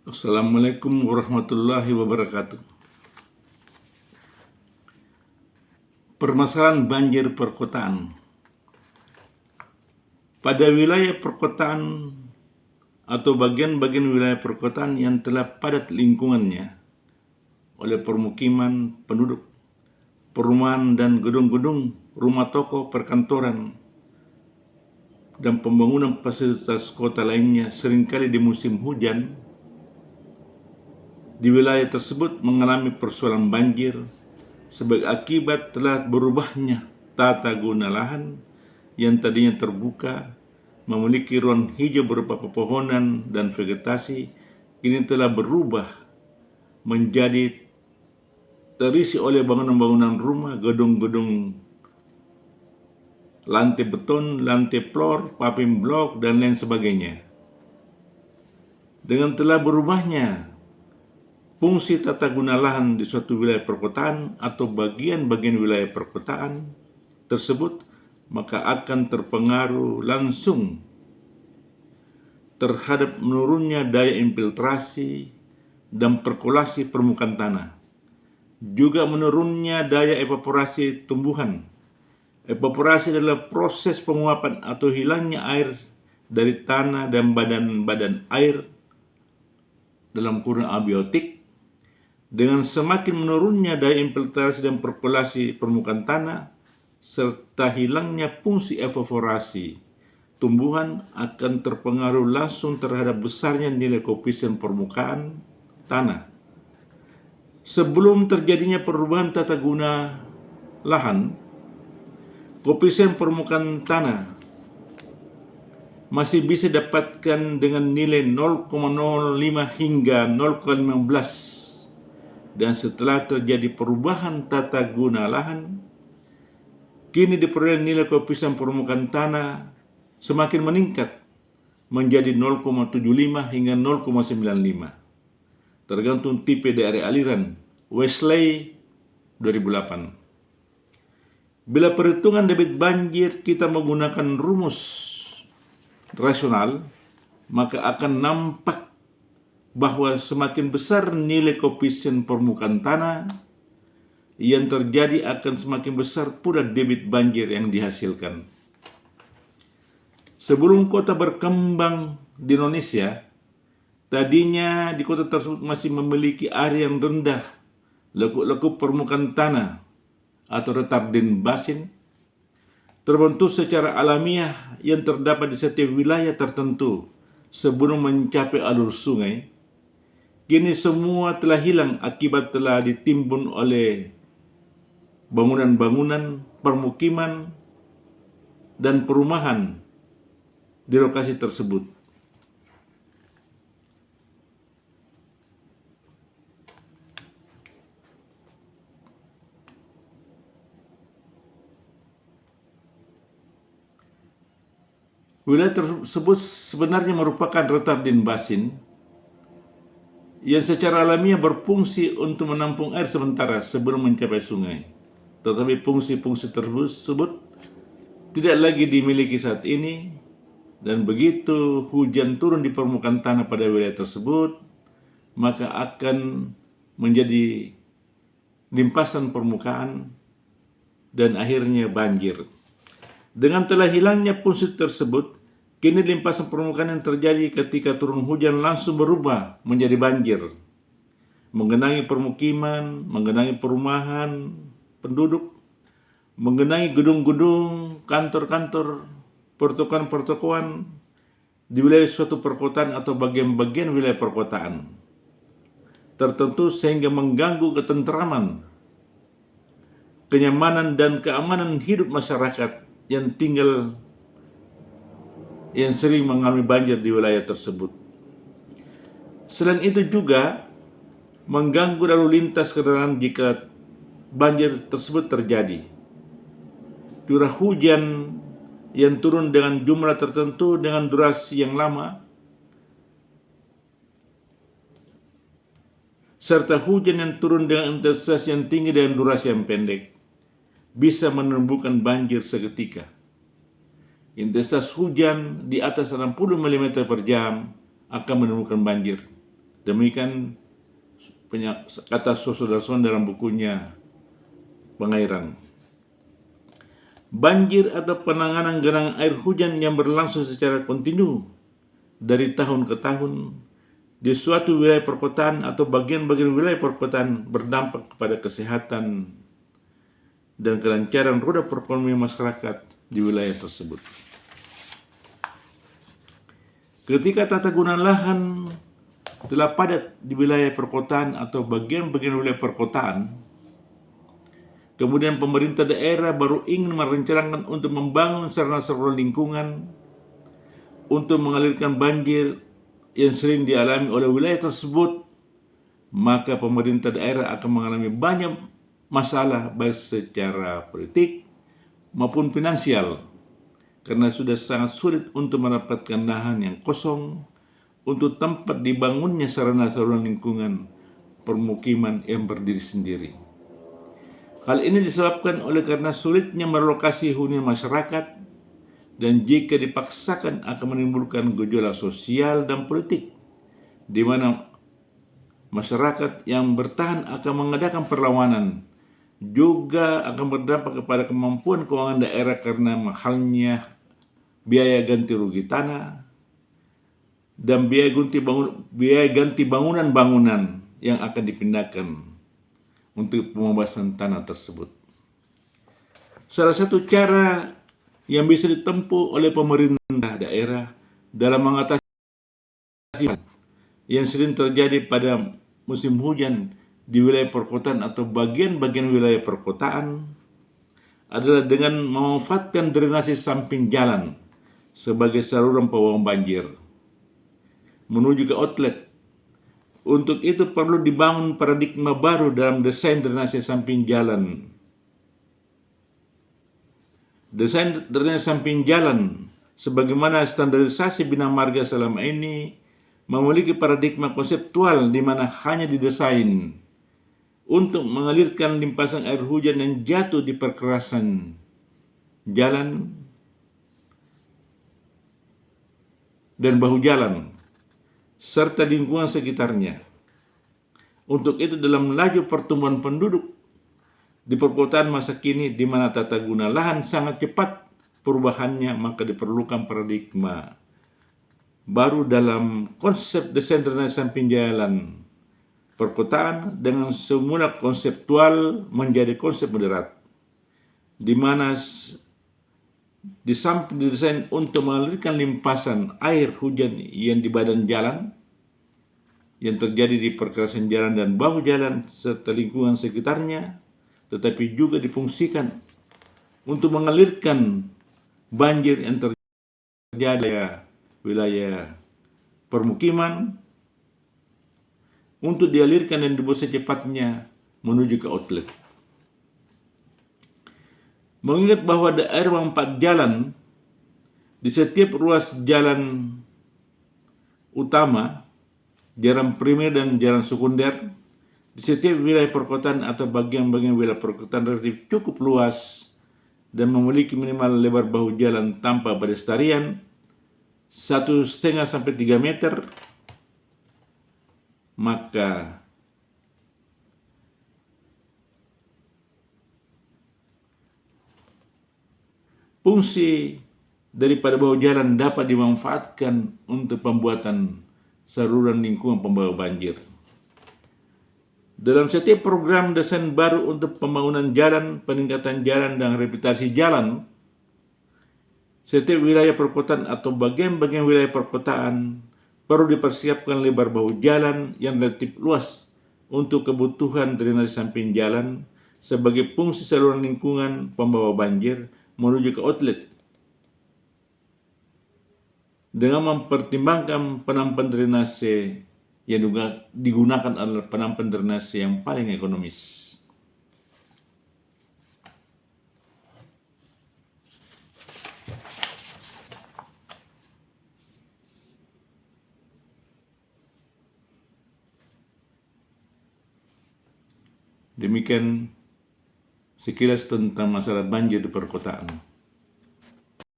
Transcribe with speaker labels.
Speaker 1: Assalamualaikum warahmatullahi wabarakatuh. Permasalahan banjir perkotaan. Pada wilayah perkotaan atau bagian-bagian wilayah perkotaan yang telah padat lingkungannya oleh permukiman penduduk, perumahan dan gedung-gedung, rumah toko, perkantoran, dan pembangunan fasilitas kota lainnya seringkali di musim hujan di wilayah tersebut mengalami persoalan banjir sebagai akibat telah berubahnya tata guna lahan yang tadinya terbuka, memiliki ruang hijau berupa pepohonan dan vegetasi, kini telah berubah menjadi terisi oleh bangunan-bangunan rumah, gedung-gedung lantai beton, lantai floor, paving block, dan lain sebagainya. Dengan telah berubahnya fungsi tata guna lahan di suatu wilayah perkotaan atau bagian-bagian wilayah perkotaan tersebut, maka akan terpengaruh langsung terhadap menurunnya daya infiltrasi dan perkolasi permukaan tanah. Juga menurunnya daya evaporasi tumbuhan. Evaporasi adalah proses penguapan atau hilangnya air dari tanah dan badan-badan air dalam kurung abiotik. Dengan semakin menurunnya daya infiltrasi dan perkolasi permukaan tanah, serta hilangnya fungsi evaporasi, tumbuhan akan terpengaruh langsung terhadap besarnya nilai koefisien permukaan tanah. Sebelum terjadinya perubahan tata guna lahan, koefisien permukaan tanah masih bisa dapatkan dengan nilai 0,05 hingga 0,15. Dan setelah terjadi perubahan tata guna lahan, kini diperoleh nilai koefisien permukaan tanah semakin meningkat menjadi 0,75 hingga 0,95. Tergantung tipe daerah aliran. Wesley 2008. Bila perhitungan debit banjir kita menggunakan rumus rasional, maka akan nampak bahwa semakin besar nilai koefisien permukaan tanah yang terjadi, akan semakin besar pula debit banjir yang dihasilkan. Sebelum kota berkembang di Indonesia, tadinya di kota tersebut masih memiliki area yang rendah lekuk-lekuk permukaan tanah atau retardin basin terbentuk secara alamiah yang terdapat di setiap wilayah tertentu sebelum mencapai alur sungai. Kini semua telah hilang akibat telah ditimbun oleh bangunan-bangunan, permukiman, dan perumahan di lokasi tersebut. Wilayah tersebut sebenarnya merupakan retardin basin yang secara alamiah berfungsi untuk menampung air sementara sebelum mencapai sungai. Tetapi fungsi-fungsi tersebut tidak lagi dimiliki saat ini, dan begitu hujan turun di permukaan tanah pada wilayah tersebut, maka akan menjadi limpasan permukaan dan akhirnya banjir. Dengan telah hilangnya fungsi tersebut, kini limpasan permukaan yang terjadi ketika turun hujan langsung berubah menjadi banjir, menggenangi permukiman, menggenangi perumahan penduduk, menggenangi gedung-gedung, kantor-kantor, pertokoan-pertokoan di wilayah suatu perkotaan atau bagian-bagian wilayah perkotaan tertentu, sehingga mengganggu ketentraman, kenyamanan, dan keamanan hidup masyarakat yang tinggal yang sering mengalami banjir di wilayah tersebut. Selain itu juga mengganggu lalu lintas kendaraan jika banjir tersebut terjadi. Curah hujan yang turun dengan jumlah tertentu dengan durasi yang lama, serta hujan yang turun dengan intensitas yang tinggi dan durasi yang pendek, bisa menimbulkan banjir seketika. Intensitas hujan di atas 60 mm per jam akan menimbulkan banjir. Demikian kata Sosodarson dalam bukunya Pengairan. Banjir atau penanganan genangan air hujan yang berlangsung secara kontinu dari tahun ke tahun di suatu wilayah perkotaan atau bagian-bagian wilayah perkotaan berdampak kepada kesehatan dan kelancaran roda perekonomian masyarakat di wilayah tersebut. Ketika tata guna lahan telah padat di wilayah perkotaan atau bagian-bagian wilayah perkotaan, kemudian pemerintah daerah baru ingin merencanakan untuk membangun sarana-sarana lingkungan untuk mengalirkan banjir yang sering dialami oleh wilayah tersebut, maka pemerintah daerah akan mengalami banyak masalah baik secara politik maupun finansial, karena sudah sangat sulit untuk mendapatkan lahan yang kosong untuk tempat dibangunnya sarana-sarana lingkungan permukiman yang berdiri sendiri. Hal ini disebabkan oleh karena sulitnya merelokasi hunian masyarakat, dan jika dipaksakan akan menimbulkan gejolak sosial dan politik, di mana masyarakat yang bertahan akan mengadakan perlawanan, juga akan berdampak kepada kemampuan keuangan daerah karena mahalnya biaya ganti rugi tanah dan biaya ganti bangunan-bangunan yang akan dipindahkan untuk pembebasan tanah tersebut. Salah satu cara yang bisa ditempuh oleh pemerintah daerah dalam mengatasi yang sering terjadi pada musim hujan di wilayah perkotaan atau bagian-bagian wilayah perkotaan adalah dengan memanfaatkan drainase samping jalan sebagai saluran pembuangan banjir menuju ke outlet. Untuk itu perlu dibangun paradigma baru dalam desain drainase samping jalan. Desain drainase samping jalan sebagaimana standarisasi bina marga selama ini memiliki paradigma konseptual di mana hanya didesain untuk mengalirkan limpasan air hujan yang jatuh di perkerasan jalan dan bahu jalan serta lingkungan sekitarnya. Untuk itu dalam laju pertumbuhan penduduk di perkotaan masa kini di mana tata guna lahan sangat cepat perubahannya, maka diperlukan paradigma baru dalam konsep desain drainase samping jalan perkotaan dengan semula konseptual menjadi konsep moderat, di mana di samping didesain untuk mengalirkan limpasan air hujan yang di badan jalan yang terjadi di perkerasan jalan dan bahu jalan serta lingkungan sekitarnya, tetapi juga difungsikan untuk mengalirkan banjir yang terjadi wilayah permukiman untuk dialirkan dan dibawa secepatnya menuju ke outlet. Mengingat bahwa daerah empat jalan di setiap ruas jalan utama, jalan primer dan jalan sekunder di setiap wilayah perkotaan atau bagian-bagian wilayah perkotaan relatif cukup luas dan memiliki minimal lebar bahu jalan tanpa pedestarian 1,5 sampai 3 meter, maka fungsi daripada bahu jalan dapat dimanfaatkan untuk pembuatan saluran lingkungan pembawa banjir. Dalam setiap program desain baru untuk pembangunan jalan, peningkatan jalan, dan rehabilitasi jalan, setiap wilayah perkotaan atau bagian-bagian wilayah perkotaan perlu dipersiapkan lebar bahu jalan yang relatif luas untuk kebutuhan drainase samping jalan sebagai fungsi saluran lingkungan pembawa banjir menuju ke outlet, dengan mempertimbangkan penampungan drainase yang digunakan adalah penampungan drainase yang paling ekonomis. Demikian sekilas tentang masalah banjir di perkotaan.